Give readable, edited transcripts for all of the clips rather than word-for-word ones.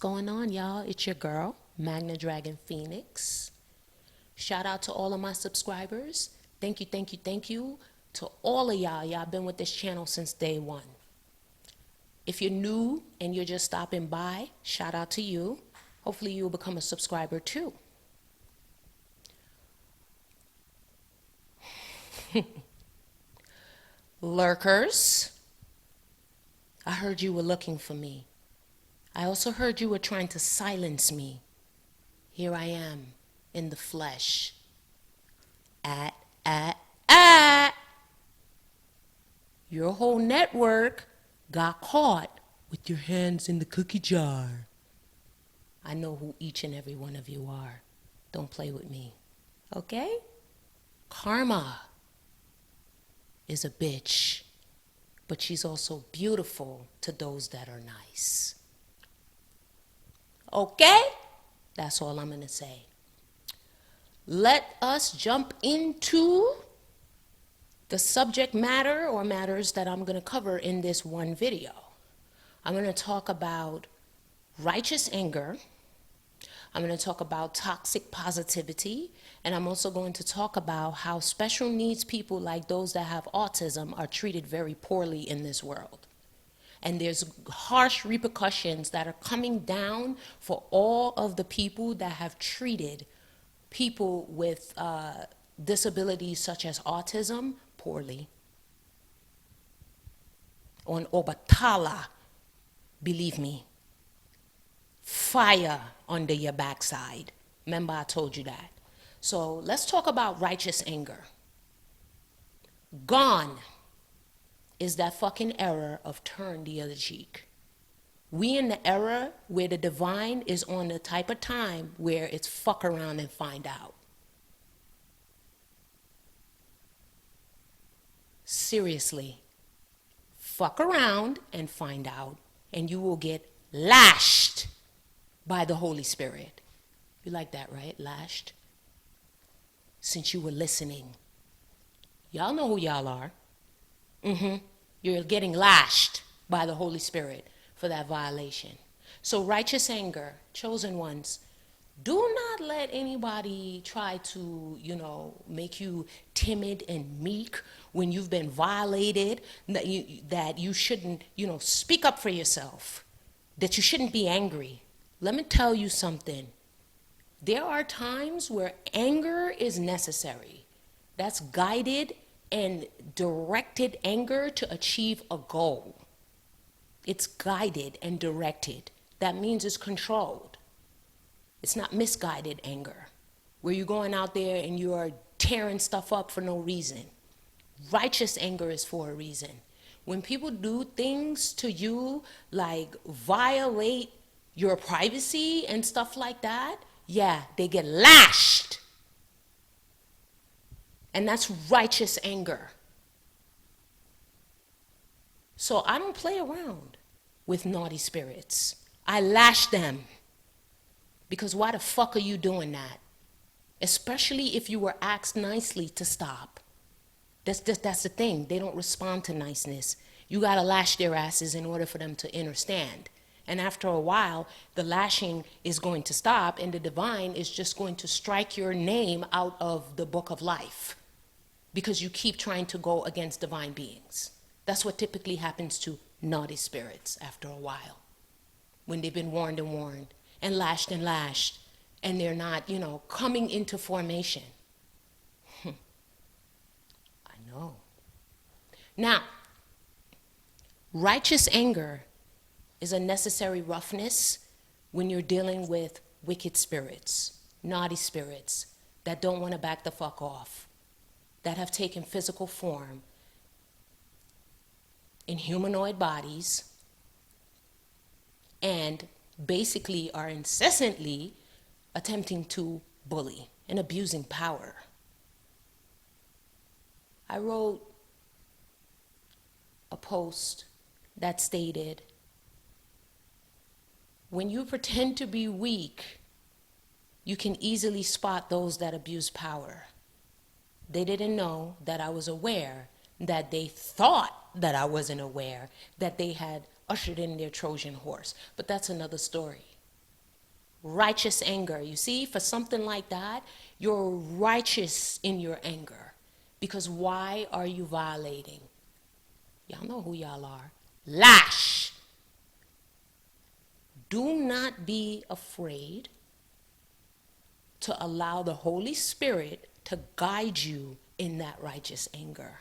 going on, y'all? It's your girl, Magna Dragon Phoenix. Shout out to all of my subscribers. Thank you, thank you, thank you to all of y'all. Y'all been with this channel since day one. If you're new and you're just stopping by, shout out to you. Hopefully you'll become a subscriber too. Lurkers, I heard you were looking for me. I also heard you were trying to silence me. Here I am in the flesh. At. Your whole network got caught with your hands in the cookie jar. I know who each and every one of you are. Don't play with me, okay? Karma is a bitch, but she's also beautiful to those that are nice. Okay? That's all I'm going to say. Let us jump into the subject matter or matters that I'm going to cover in this one video. I'm going to talk about righteous anger. I'm going to talk about toxic positivity. And I'm also going to talk about how special needs people like those that have autism are treated very poorly in this world. And there's harsh repercussions that are coming down for all of the people that have treated people with disabilities such as autism poorly. On Obatala, believe me, fire under your backside. Remember I told you that. So let's talk about righteous anger. Gone is that fucking era of turn the other cheek. We in the era where the divine is on the type of time where it's fuck around and find out. Seriously, fuck around and find out, and you will get lashed by the Holy Spirit. You like that, right? Lashed? Since you were listening. Y'all know who y'all are. You're getting lashed by the Holy Spirit for that violation. So righteous anger, chosen ones, do not let anybody try to, make you timid and meek when you've been violated, that you shouldn't, speak up for yourself, that you shouldn't be angry. Let me tell you something. There are times where anger is necessary. That's guided and directed anger to achieve a goal. It's guided and directed. That means it's controlled. It's not misguided anger, where you're going out there and you are tearing stuff up for no reason. Righteous anger is for a reason. When people do things to you like violate your privacy and stuff like that, yeah, they get lashed. And that's righteous anger. So I don't play around with naughty spirits. I lash them. Because why the fuck are you doing that? Especially if you were asked nicely to stop. That's the thing. They don't respond to niceness. You gotta lash their asses in order for them to understand. And after a while, the lashing is going to stop and the divine is just going to strike your name out of the book of life. Because you keep trying to go against divine beings. That's what typically happens to naughty spirits after a while. When they've been warned and lashed, and they're not, coming into formation. I know. Now, righteous anger is a necessary roughness when you're dealing with wicked spirits, naughty spirits that don't want to back the fuck off, that have taken physical form in humanoid bodies and basically are incessantly attempting to bully and abusing power. I wrote a post that stated, when you pretend to be weak, you can easily spot those that abuse power. They didn't know that I was aware, that they thought that I wasn't aware, that they had ushered in their Trojan horse. But that's another story. Righteous anger. You see, for something like that, you're righteous in your anger. Because why are you violating? Y'all know who y'all are. Lash. Do not be afraid to allow the Holy Spirit to guide you in that righteous anger.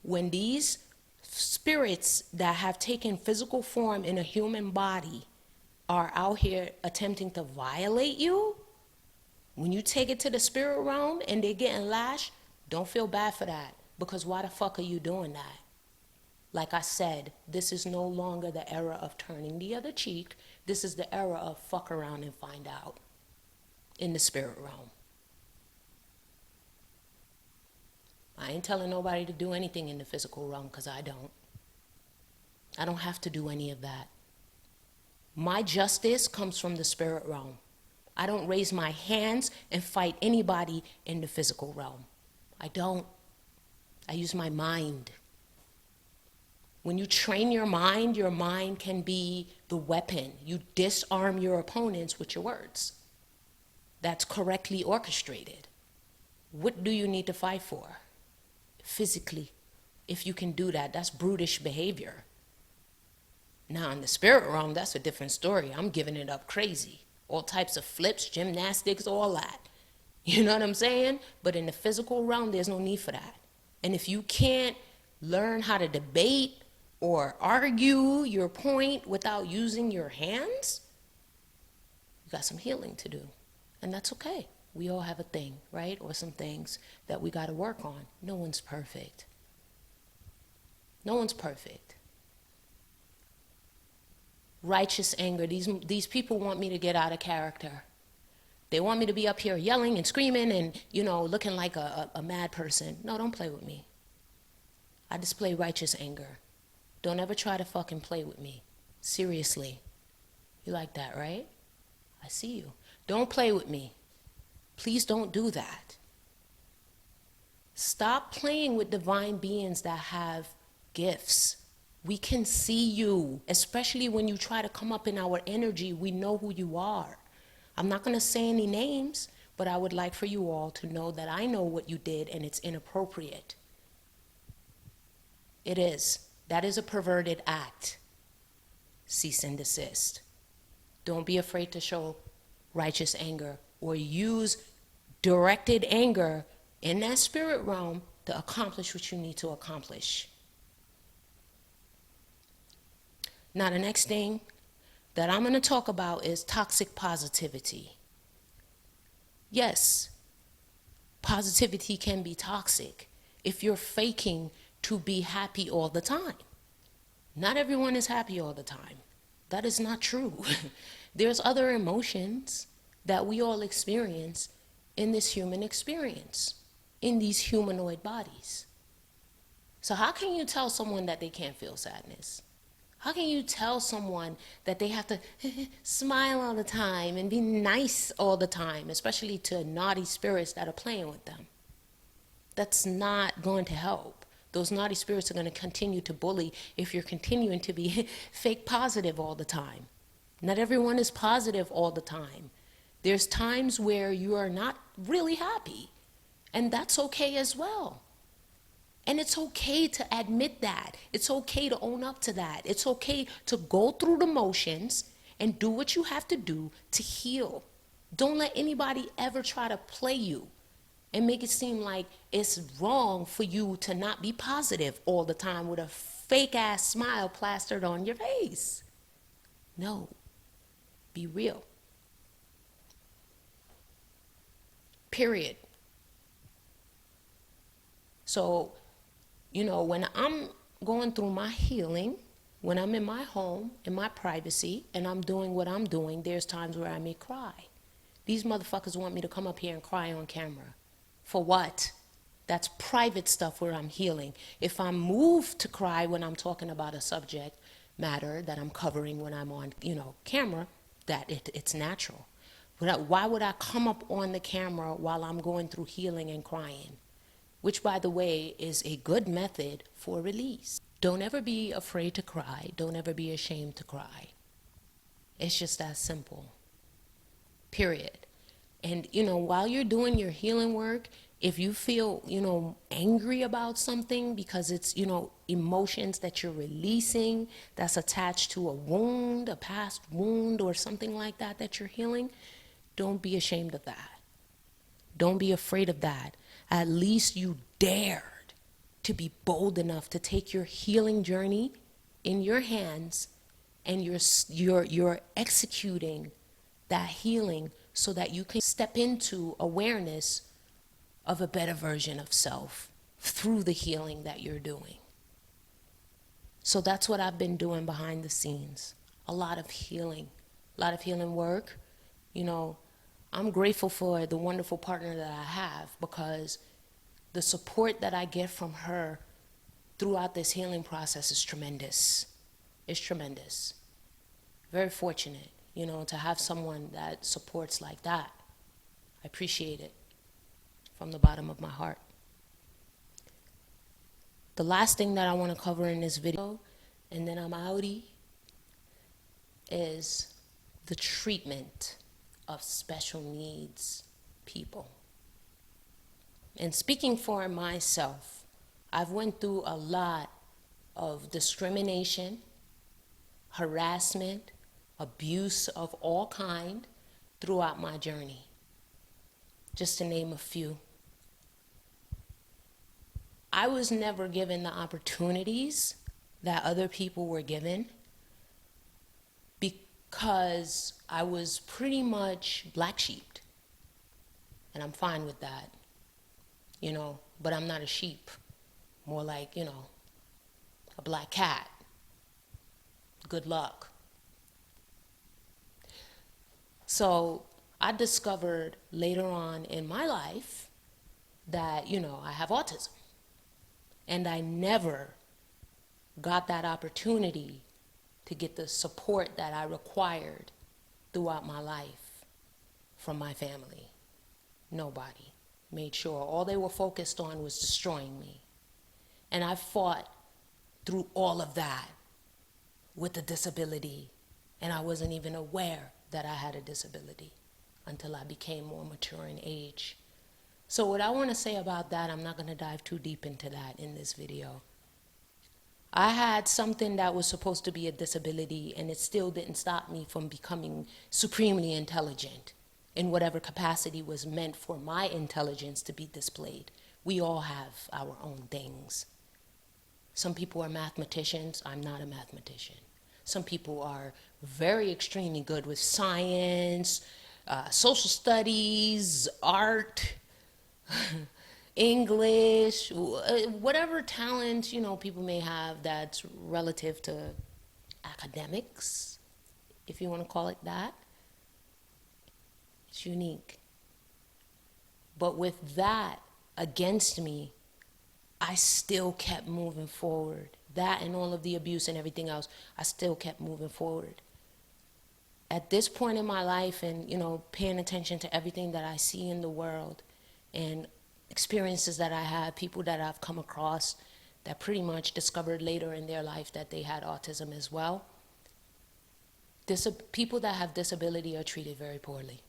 When these spirits that have taken physical form in a human body are out here attempting to violate you, when you take it to the spirit realm and they're getting lashed, don't feel bad for that. Because why the fuck are you doing that? Like I said, this is no longer the era of turning the other cheek. This is the era of fuck around and find out in the spirit realm. I ain't telling nobody to do anything in the physical realm because I don't. I don't have to do any of that. My justice comes from the spirit realm. I don't raise my hands and fight anybody in the physical realm. I don't. I use my mind. When you train your mind can be the weapon. You disarm your opponents with your words. That's correctly orchestrated. What do you need to fight for? Physically. If you can do that, that's brutish behavior. Now in the spirit realm, that's a different story. I'm giving it up crazy. All types of flips, gymnastics, all that. You know what I'm saying? But in the physical realm, there's no need for that. And if you can't learn how to debate or argue your point without using your hands, you got some healing to do. And that's okay. We all have a thing, right? Or some things that we got to work on. No one's perfect. No one's perfect. Righteous anger. These people want me to get out of character. They want me to be up here yelling and screaming and, looking like a mad person. No, don't play with me. I display righteous anger. Don't ever try to fucking play with me. Seriously. You like that, right? I see you. Don't play with me. Please don't do that. Stop playing with divine beings that have gifts. We can see you, especially when you try to come up in our energy. We know who you are. I'm not going to say any names, but I would like for you all to know that I know what you did and it's inappropriate. It is. That is a perverted act. Cease and desist. Don't be afraid to show righteous anger or use directed anger in that spirit realm to accomplish what you need to accomplish. Now, the next thing that I'm going to talk about is toxic positivity. Yes, positivity can be toxic if you're faking to be happy all the time. Not everyone is happy all the time. That is not true. There's other emotions that we all experience in this human experience, in these humanoid bodies. So how can you tell someone that they can't feel sadness? How can you tell someone that they have to smile all the time and be nice all the time, especially to naughty spirits that are playing with them? That's not going to help. Those naughty spirits are going to continue to bully if you're continuing to be fake positive all the time. Not everyone is positive all the time. There's times where you are not really happy, and that's okay as well. And it's okay to admit that. It's okay to own up to that. It's okay to go through the motions and do what you have to do to heal. Don't let anybody ever try to play you and make it seem like it's wrong for you to not be positive all the time with a fake ass smile plastered on your face. No, be real. Period. So, when I'm going through my healing, when I'm in my home, in my privacy, and I'm doing what I'm doing, there's times where I may cry. These motherfuckers want me to come up here and cry on camera. For what? That's private stuff where I'm healing. If I'm moved to cry when I'm talking about a subject matter that I'm covering when I'm on, camera, it's natural. But why would I come up on the camera while I'm going through healing and crying? Which, by the way, is a good method for release. Don't ever be afraid to cry. Don't ever be ashamed to cry. It's just that simple. period. And, while you're doing your healing work, if you feel, angry about something because it's, emotions that you're releasing that's attached to a wound, a past wound or something like that that you're healing, don't be ashamed of that. Don't be afraid of that. At least you dared to be bold enough to take your healing journey in your hands, and you're executing that healing so that you can step into awareness of a better version of self through the healing that you're doing. So that's what I've been doing behind the scenes. A lot of healing work. I'm grateful for the wonderful partner that I have, because the support that I get from her throughout this healing process is tremendous. It's tremendous. Very fortunate, to have someone that supports like that. I appreciate it from the bottom of my heart. The last thing that I want to cover in this video, and then I'm outie, is the treatment of special needs people. And speaking for myself, I've went through a lot of discrimination, harassment, abuse of all kind throughout my journey, just to name a few. I was never given the opportunities that other people were given, because I was pretty much black sheeped. And I'm fine with that, but I'm not a sheep. More like, a black cat. Good luck. So I discovered later on in my life that, I have autism. And I never got that opportunity to get the support that I required throughout my life from my family. Nobody made sure. All they were focused on was destroying me. And I fought through all of that with a disability, and I wasn't even aware that I had a disability until I became more mature in age. So what I want to say about that, I'm not going to dive too deep into that in this video. I had something that was supposed to be a disability, and it still didn't stop me from becoming supremely intelligent in whatever capacity was meant for my intelligence to be displayed. We all have our own things. Some people are mathematicians. I'm not a mathematician. Some people are very extremely good with science, social studies, art, English, whatever talent, people may have that's relative to academics, if you want to call it that. It's unique. But with that against me, I still kept moving forward. That and all of the abuse and everything else, I still kept moving forward. At this point in my life, and paying attention to everything that I see in the world, and experiences that I had, people that I've come across that pretty much discovered later in their life that they had autism as well. People that have disability are treated very poorly.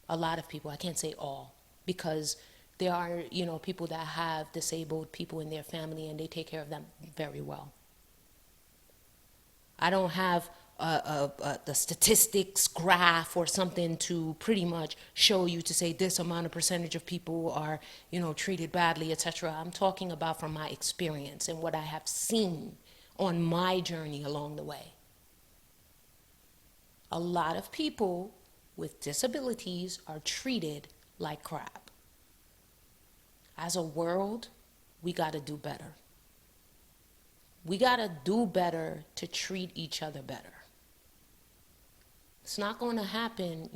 A lot of people, I can't say all, because there are, people that have disabled people in their family and they take care of them very well. I don't have the statistics graph or something to pretty much show you to say this amount of percentage of people are, treated badly, etc. I'm talking about from my experience and what I have seen on my journey along the way. A lot of people with disabilities are treated like crap. As a world, we got to do better. We got to do better to treat each other better. It's not going to happen,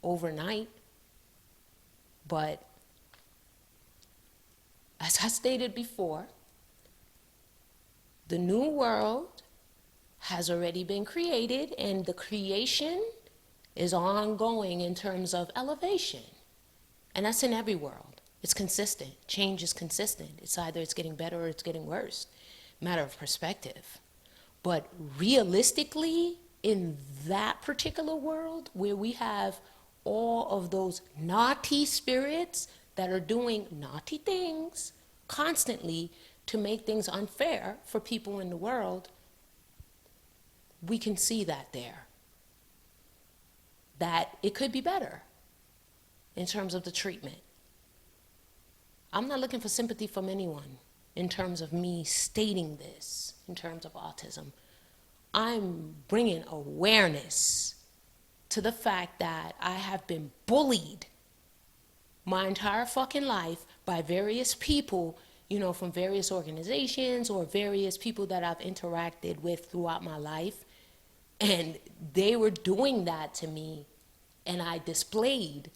overnight. But as I stated before, the new world has already been created, and the creation is ongoing in terms of elevation. And that's in every world. It's consistent. Change is consistent. It's either it's getting better or it's getting worse. Matter of perspective. But realistically, in that particular world where we have all of those naughty spirits that are doing naughty things constantly to make things unfair for people in the world, we can see that there. That it could be better in terms of the treatment. I'm not looking for sympathy from anyone in terms of me stating this, in terms of autism. I'm bringing awareness to the fact that I have been bullied my entire fucking life by various people, you know, from various organizations or various people that I've interacted with throughout my life. And they were doing that to me, and I displayed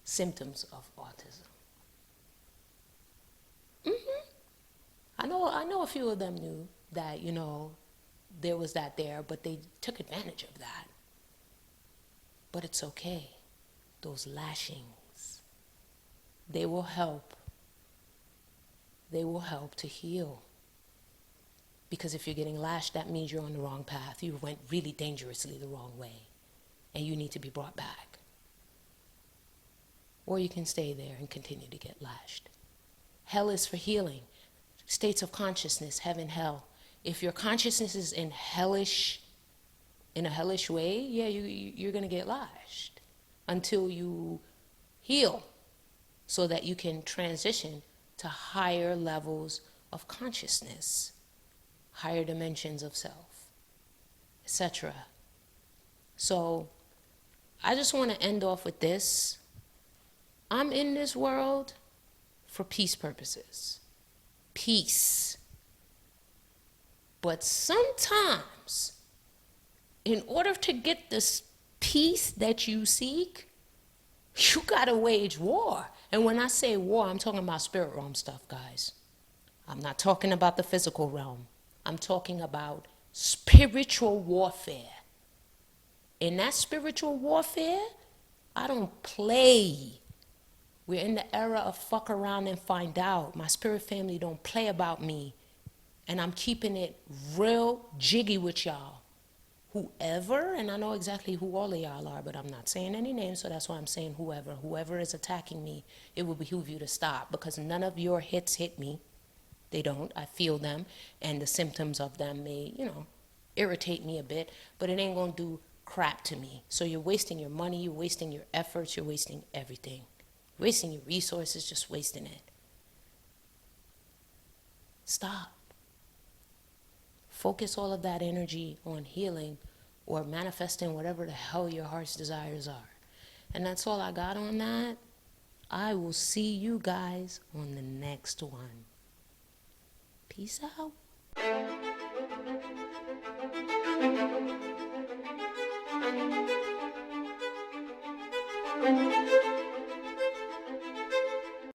symptoms of autism. I know a few of them knew that, you know, there was that there, but they took advantage of that. But it's okay. Those lashings, they will help. They will help to heal. Because if you're getting lashed, that means you're on the wrong path. You went really dangerously the wrong way, and you need to be brought back. Or you can stay there and continue to get lashed. Hell is for healing. States of consciousness, heaven, hell. If your consciousness is in a hellish way, yeah, you're going to get lashed until you heal so that you can transition to higher levels of consciousness, higher dimensions of self, etc. So I just want to end off with this. I'm in this world for peace purposes. Peace. But sometimes, in order to get this peace that you seek, you gotta wage war. And when I say war, I'm talking about spirit realm stuff, guys. I'm not talking about the physical realm. I'm talking about spiritual warfare. In that spiritual warfare, I don't play. We're in the era of fuck around and find out. My spirit family don't play about me. And I'm keeping it real jiggy with y'all. Whoever, and I know exactly who all of y'all are, but I'm not saying any names, so that's why I'm saying whoever. Whoever is attacking me, it will behoove you to stop, because none of your hits hit me. They don't. I feel them, and the symptoms of them may, you know, irritate me a bit, but it ain't gonna do crap to me. So you're wasting your money, you're wasting your efforts, you're wasting everything. Wasting your resources, just wasting it. Stop. Focus all of that energy on healing or manifesting whatever the hell your heart's desires are. And that's all I got on that. I will see you guys on the next one. Peace out.